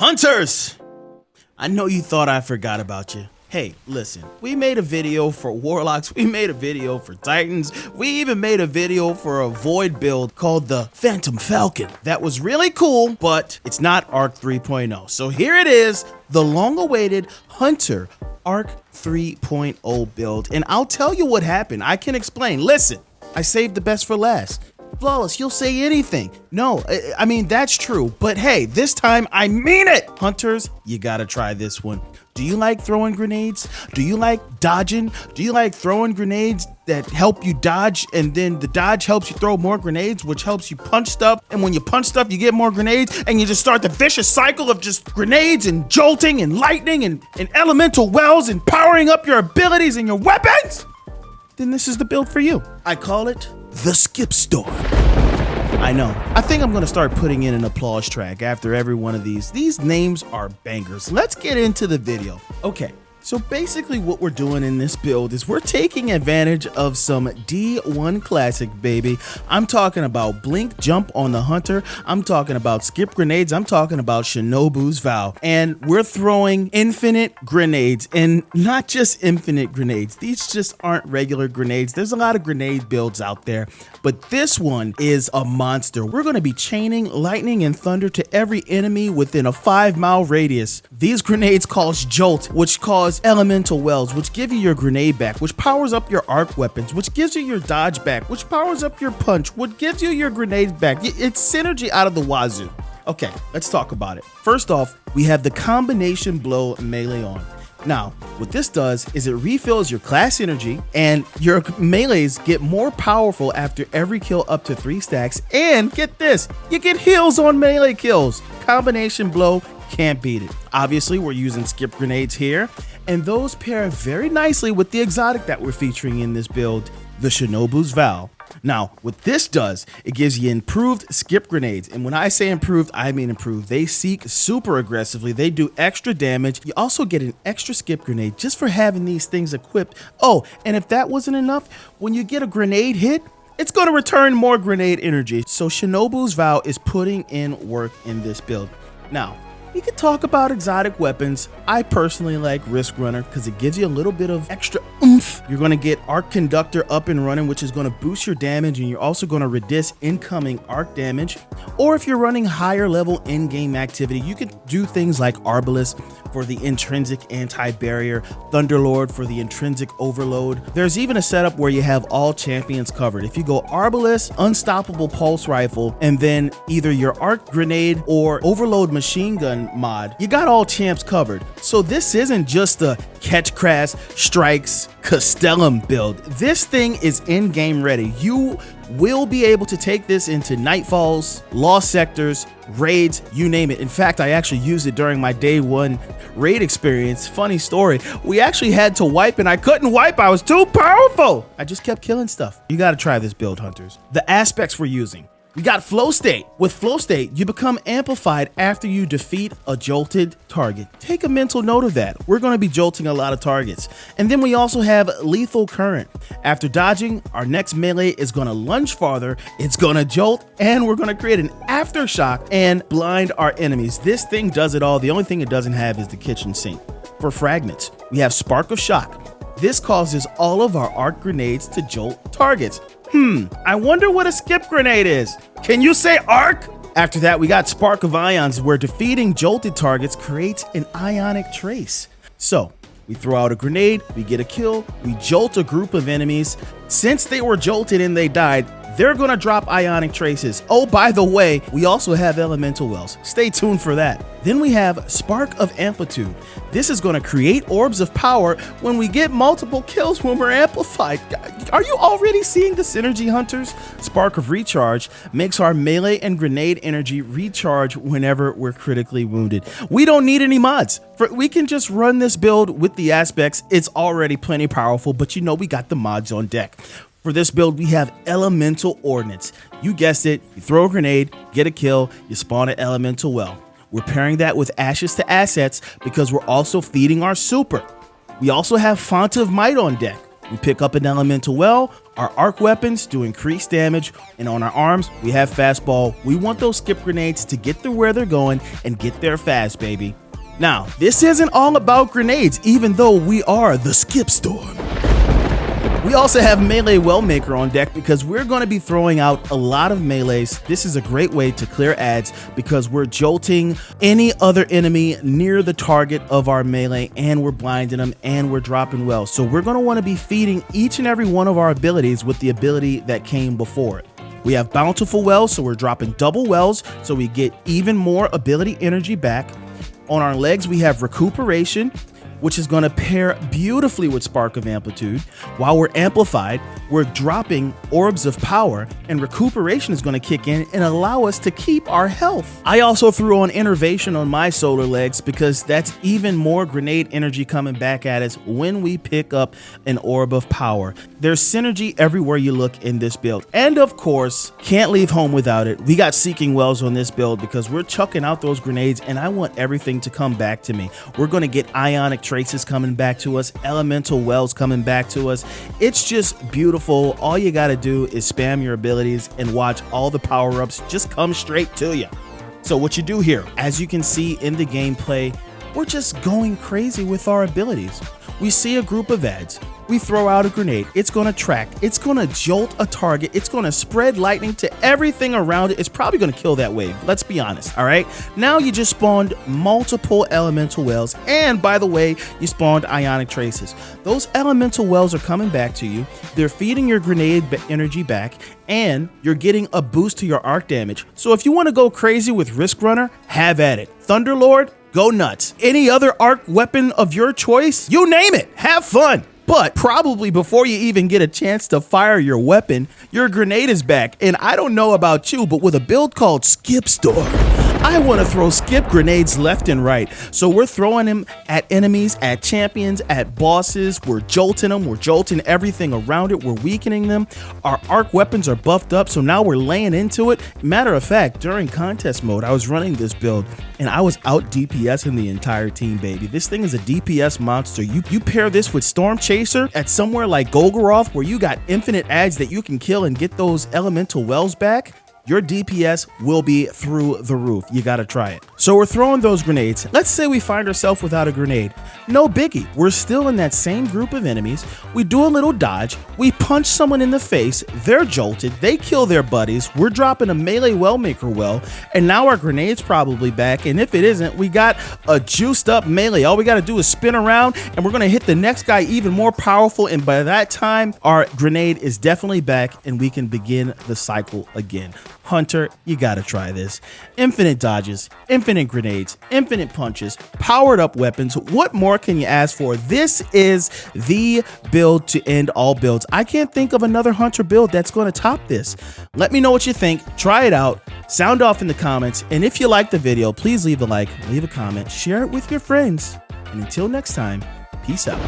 Hunters! I know you thought I forgot about you. Hey, listen, we made a video for Warlocks, we made a video for Titans, we even made a video for a Void build called the Phantom Falcon. That was really cool, but it's not Arc 3.0. So here it is, the long-awaited Hunter Arc 3.0 build. And I'll tell you what happened. I can explain. Listen, I saved the best for last. Flawless, you'll say anything. No, I mean, that's true. But hey, this time I mean it. Hunters, you gotta try this one. Do you like throwing grenades? Do you like dodging? Do you like throwing grenades that help you dodge, and then the dodge helps you throw more grenades, which helps you punch stuff, and when you punch stuff you get more grenades, and you just start the vicious cycle of just grenades and jolting and lightning and elemental wells and powering up your abilities and your weapons? Then this is the build for you. I call it the Skipstorm. I know. I think I'm gonna start putting in an applause track after every one of these. These names are bangers. Let's get into the video. Okay. So basically what we're doing in this build is we're taking advantage of some D1 classic, baby. I'm talking about Blink Jump on the Hunter. I'm talking about Skip Grenades. I'm talking about Shinobu's Vow. And we're throwing infinite grenades, and not just infinite grenades. These just aren't regular grenades. There's a lot of grenade builds out there, but this one is a monster. We're gonna be chaining lightning and thunder to every enemy within a 5-mile radius. These grenades cause Jolt, which cause elemental wells, which give you your grenade back, which powers up your arc weapons, which gives you your dodge back, which powers up your punch, which gives you your grenades back. It's synergy out of the wazoo. Okay, let's talk about it. First off, we have the combination blow melee on. Now, what this does is it refills your class energy, and your melees get more powerful after every kill up to 3 stacks, and get this, you get heals on melee kills. Combination blow, can't beat it. Obviously, we're using skip grenades here, and those pair very nicely with the exotic that we're featuring in this build, the Shinobu's Vow. Now, what this does, it gives you improved skip grenades. And when I say improved, I mean improved. They seek super aggressively. They do extra damage. You also get an extra skip grenade just for having these things equipped. Oh, and if that wasn't enough, when you get a grenade hit, it's going to return more grenade energy. So Shinobu's Vow is putting in work in this build. Now, we could talk about exotic weapons. I personally like Risk Runner because it gives you a little bit of extra oomph. You're going to get Arc Conductor up and running, which is going to boost your damage, and you're also going to reduce incoming arc damage. Or if you're running higher level in-game activity, you can do things like Arbalest for the intrinsic anti-barrier, Thunderlord for the intrinsic overload. There's even a setup where you have all champions covered. If you go Arbalest, Unstoppable Pulse Rifle, and then either your Arc Grenade or Overload Machine Gun mod, you got all champs covered. So this isn't just a Catch Crash Strikes Castellum build. This thing is in-game ready. You will be able to take this into Nightfalls, Lost Sectors, raids, you name it. In fact, I actually used it during my day 1 raid experience. Funny story, we actually had to wipe and I couldn't wipe. I was too powerful. I just kept killing stuff. You got to try this build, Hunters. The aspects we're using. We got Flow State. With Flow State, you become amplified after you defeat a jolted target. Take a mental note of that. We're going to be jolting a lot of targets. And then we also have Lethal Current. After dodging, our next melee is going to lunge farther, it's going to jolt, and we're going to create an aftershock and blind our enemies. This thing does it all. The only thing it doesn't have is the kitchen sink. For fragments, we have Spark of Shock. This causes all of our arc grenades to jolt targets. I wonder what a skip grenade is. Can you say arc? After that, we got Spark of Ions, where defeating jolted targets creates an ionic trace. So we throw out a grenade, we get a kill, we jolt a group of enemies. Since they were jolted and they died, they're gonna drop ionic traces. Oh, by the way, we also have elemental wells. Stay tuned for that. Then we have Spark of Amplitude. This is gonna create orbs of power when we get multiple kills when we're amplified. Are you already seeing the synergy, Hunters? Spark of Recharge makes our melee and grenade energy recharge whenever we're critically wounded. We don't need any mods. We can just run this build with the aspects. It's already plenty powerful, but you know we got the mods on deck. For this build, we have Elemental Ordnance. You guessed it, you throw a grenade, get a kill, you spawn an elemental well. We're pairing that with Ashes to Assets because we're also feeding our super. We also have Font of Might on deck. We pick up an elemental well, Our arc weapons do increased damage, and on our arms, we have fastball. We want those skip grenades to get to where they're going and get there fast, baby. Now, this isn't all about grenades, even though we are the Skipstorm. We also have Melee Wellmaker on deck because we're going to be throwing out a lot of melees. This is a great way to clear ads because we're jolting any other enemy near the target of our melee, and we're blinding them, and we're dropping wells. So we're going to want to be feeding each and every one of our abilities with the ability that came before it. We have Bountiful Wells, so we're dropping double wells so we get even more ability energy back. On our legs, we have Recuperation, which is going to pair beautifully with Spark of Amplitude. While we're amplified, we're dropping Orbs of Power, and Recuperation is going to kick in and allow us to keep our health. I also threw on Innervation on my solar legs because that's even more grenade energy coming back at us when we pick up an Orb of Power. There's synergy everywhere you look in this build. And of course, can't leave home without it. We got Seeking Wells on this build because we're chucking out those grenades, and I want everything to come back to me. We're going to get Ionic Traces coming back to us, Elemental Wells coming back to us. It's just beautiful. All you got to do is spam your abilities and watch all the power-ups just come straight to you. So what you do here, as you can see in the gameplay, we're just going crazy with our abilities. We see a group of ads, we throw out a grenade, it's going to track, it's going to jolt a target, it's going to spread lightning to everything around it, it's probably going to kill that wave, let's be honest, all right? Now you just spawned multiple elemental wells, and by the way, you spawned Ionic Traces. Those elemental wells are coming back to you, they're feeding your grenade energy back, and you're getting a boost to your arc damage. So if you want to go crazy with Risk Runner, have at it. Thunderlord, go nuts. Any other arc weapon of your choice, you name it, have fun. But probably before you even get a chance to fire your weapon, your grenade is back. And I don't know about you, but with a build called Skipstorm, I want to throw skip grenades left and right. So we're throwing them at enemies, at champions, at bosses. We're jolting them. We're jolting everything around it. We're weakening them. Our arc weapons are buffed up, so now we're laying into it. Matter of fact, during contest mode, I was running this build, and I was out DPSing the entire team, baby. This thing is a DPS monster. You pair this with Storm Chaser at somewhere like Golgoroth, where you got infinite ads that you can kill and get those elemental wells back, your DPS will be through the roof. You gotta try it. So we're throwing those grenades. Let's say we find ourselves without a grenade. No biggie. We're still in that same group of enemies. We do a little dodge. We punch someone in the face. They're jolted. They kill their buddies. We're dropping a Melee Wellmaker well, and now our grenade's probably back. And if it isn't, we got a juiced up melee. All we gotta do is spin around, and we're gonna hit the next guy even more powerful. And by that time, our grenade is definitely back, and we can begin the cycle again. Hunter, you gotta try this. Infinite dodges, infinite grenades, infinite punches, powered up weapons. What more can you ask for? This is the build to end all builds. I can't think of another Hunter build that's gonna top this. Let me know what you think. Try it out. Sound off in the comments. And if you like the video, please leave a like, leave a comment, share it with your friends. And until next time, peace out.